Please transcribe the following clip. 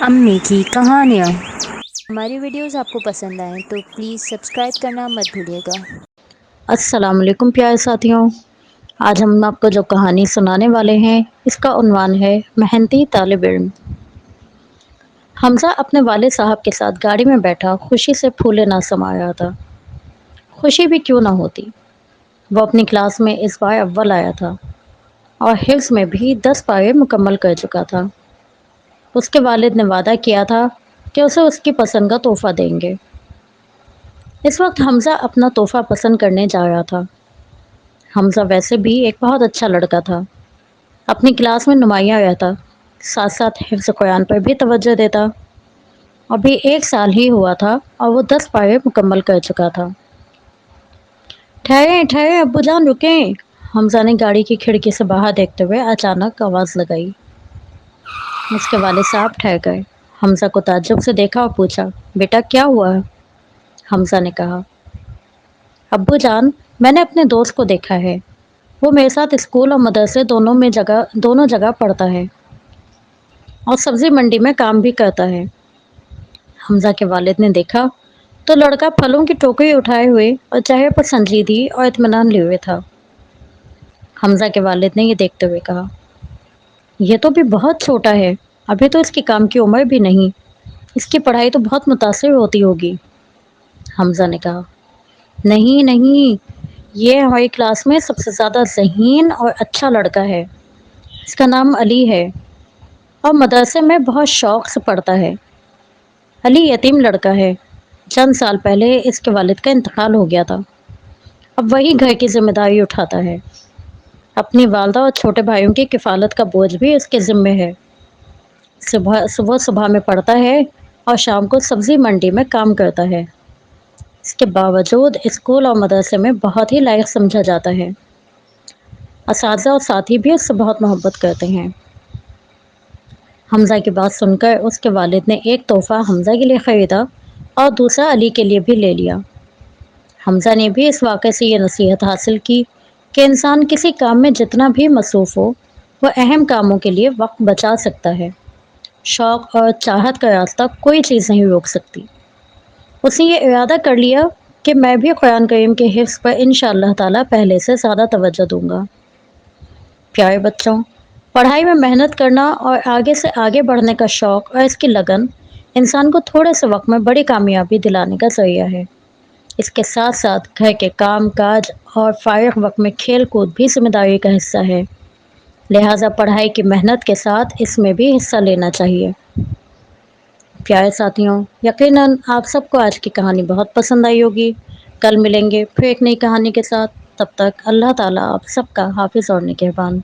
امی کی کہانیاں۔ ہماری ویڈیوز آپ کو پسند آئیں تو پلیز سبسکرائب کرنا مت بھولیے گا۔ السلام علیکم پیارے ساتھیوں، آج ہم آپ کو جو کہانی سنانے والے ہیں اس کا عنوان ہے محنتی طالب علم۔ حمزہ اپنے والد صاحب کے ساتھ گاڑی میں بیٹھا خوشی سے پھولے نہ سما رہا تھا۔ خوشی بھی کیوں نہ ہوتی، وہ اپنی کلاس میں اس بار اول آیا تھا اور حفظ میں بھی 10 پارے مکمل کر چکا تھا۔ اس کے والد نے وعدہ کیا تھا کہ اسے اس کی پسند کا تحفہ دیں گے۔ اس وقت حمزہ اپنا تحفہ پسند کرنے جا رہا تھا۔ حمزہ ویسے بھی ایک بہت اچھا لڑکا تھا، اپنی کلاس میں نمایاں رہتا، ساتھ ساتھ حفظ قرآن پر بھی توجہ دیتا۔ ابھی 1 سال ہی ہوا تھا اور وہ 10 پارے مکمل کر چکا تھا۔ ٹھہریں ٹھہریں ابو جان رکیں، حمزہ نے گاڑی کی کھڑکی سے باہر دیکھتے ہوئے اچانک آواز لگائی۔ اس کے والد صاحب ٹھہر گئے، حمزہ کو تعجب سے دیکھا اور پوچھا، بیٹا کیا ہوا؟ حمزہ نے کہا، ابو جان میں نے اپنے دوست کو دیکھا ہے، وہ میرے ساتھ اسکول اور مدرسے دونوں جگہ پڑھتا ہے اور سبزی منڈی میں کام بھی کرتا ہے۔ حمزہ کے والد نے دیکھا تو لڑکا پھلوں کی ٹوکری اٹھائے ہوئے اور چہرے پر سنجیدگی اور اطمینان لیے ہوئے تھا۔ حمزہ کے والد نے یہ دیکھتے ہوئے کہا، یہ تو بھی بہت چھوٹا ہے، ابھی تو اس کی کام کی عمر بھی نہیں، اس کی پڑھائی تو بہت متاثر ہوتی ہوگی۔ حمزہ نے کہا، نہیں نہیں، یہ ہماری کلاس میں سب سے زیادہ ذہین اور اچھا لڑکا ہے، اس کا نام علی ہے اور مدرسے میں بہت شوق سے پڑھتا ہے۔ علی یتیم لڑکا ہے، چند سال پہلے اس کے والد کا انتقال ہو گیا تھا، اب وہی گھر کی ذمہ داری اٹھاتا ہے، اپنی والدہ اور چھوٹے بھائیوں کی کفالت کا بوجھ بھی اس کے ذمے ہے۔ صبح میں پڑھتا ہے اور شام کو سبزی منڈی میں کام کرتا ہے۔ اس کے باوجود اسکول اور مدرسے میں بہت ہی لائق سمجھا جاتا ہے، اساتذہ اور ساتھی بھی اس سے بہت محبت کرتے ہیں۔ حمزہ کی بات سن کر اس کے والد نے ایک تحفہ حمزہ کے لیے خریدا اور دوسرا علی کے لیے بھی لے لیا۔ حمزہ نے بھی اس واقعے سے یہ نصیحت حاصل کی کہ انسان کسی کام میں جتنا بھی مصروف ہو، وہ اہم کاموں کے لیے وقت بچا سکتا ہے۔ شوق اور چاہت کا راستہ کوئی چیز نہیں روک سکتی۔ اس نے یہ ارادہ کر لیا کہ میں بھی قرآن کریم کے حفظ پر انشاءاللہ تعالی پہلے سے زیادہ توجہ دوں گا۔ پیارے بچوں، پڑھائی میں محنت کرنا اور آگے سے آگے بڑھنے کا شوق اور اس کی لگن انسان کو تھوڑے سے وقت میں بڑی کامیابی دلانے کا ذریعہ ہے۔ اس کے ساتھ ساتھ گھر کے کام کاج اور فارغ وقت میں کھیل کود بھی ذمہ داری کا حصہ ہے، لہٰذا پڑھائی کی محنت کے ساتھ اس میں بھی حصہ لینا چاہیے۔ پیارے ساتھیوں، یقیناً آپ سب کو آج کی کہانی بہت پسند آئی ہوگی۔ کل ملیں گے پھر ایک نئی کہانی کے ساتھ، تب تک اللہ تعالیٰ آپ سب کا حافظ اور نگہبان۔